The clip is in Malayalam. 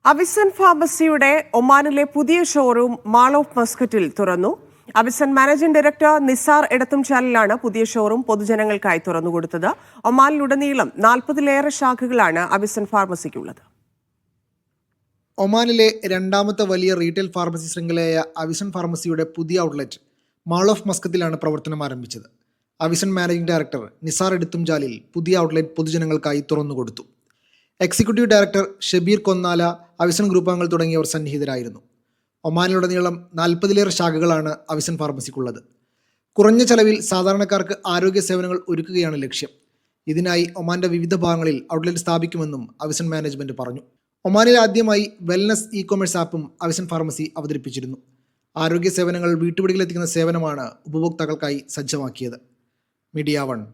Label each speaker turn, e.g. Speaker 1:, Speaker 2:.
Speaker 1: അവിസൻ ഫാർമസിയുടെ ഒമാനിലെ പുതിയ ഷോറൂം മാൾ ഓഫ് മസ്കറ്റിൽ തുറന്നു. അവിസൻ മാനേജിംഗ് ഡയറക്ടർ നിസാർ എടത്തുംചാലിലാണ് പുതിയ ഷോറൂം പൊതുജനങ്ങൾക്കായി തുറന്നുകൊടുത്തത്. ഒമാനിലുടനീളം 40-ലേറെ ശാഖകളാണ് അവിസൻ ഫാർമസിക്കുള്ളത്.
Speaker 2: ഒമാനിലെ രണ്ടാമത്തെ വലിയ റീറ്റെയിൽ ഫാർമസി ശൃംഖലയായ അവിസൻ ഫാർമസിയുടെ പുതിയ ഔട്ട്ലെറ്റ് മാൾ ഓഫ് മസ്കത്തിലാണ് പ്രവർത്തനം ആരംഭിച്ചത്. അവിസൻ മാനേജിംഗ് ഡയറക്ടർ നിസാർ എടത്തുംചാലിൽ പുതിയ ഔട്ട്ലെറ്റ് പൊതുജനങ്ങൾക്കായി തുറന്നുകൊടുത്തു. Executive director Shabeer Konnala, Avisan group അംഗങ്ങൾ തുടങ്ങിയവർ സന്നിഹിതരായിരുന്നു. ഒമാനിലുടനീളം 40-ലേറെ ശാഖകളാണ് അവിസൻ ഫാർമസിക്കുള്ളത്. കുറഞ്ഞ ചെലവിൽ സാധാരണക്കാർക്ക് ആരോഗ്യ സേവനങ്ങൾ ഒരുക്കുകയാണ് ലക്ഷ്യം. ഇതിനായി ഒമാന്റെ വിവിധ ഭാഗങ്ങളിൽ ഔട്ട്ലെറ്റ് സ്ഥാപിക്കുമെന്നും അവിസൻ മാനേജ്മെന്റ് പറഞ്ഞു. ഒമാനിൽ ആദ്യമായി വെൽനസ് ഇ-കൊമേഴ്സ് ആപ്പും അവിസൻ ഫാർമസി അവതരിപ്പിച്ചിരുന്നു. ആരോഗ്യ സേവനങ്ങൾ വീട്ടുപടികളിലെത്തിക്കുന്ന സേവനമാണ് ഉപഭോക്താക്കൾക്കായി സജ്ജമാക്കിയത്. മീഡിയ 1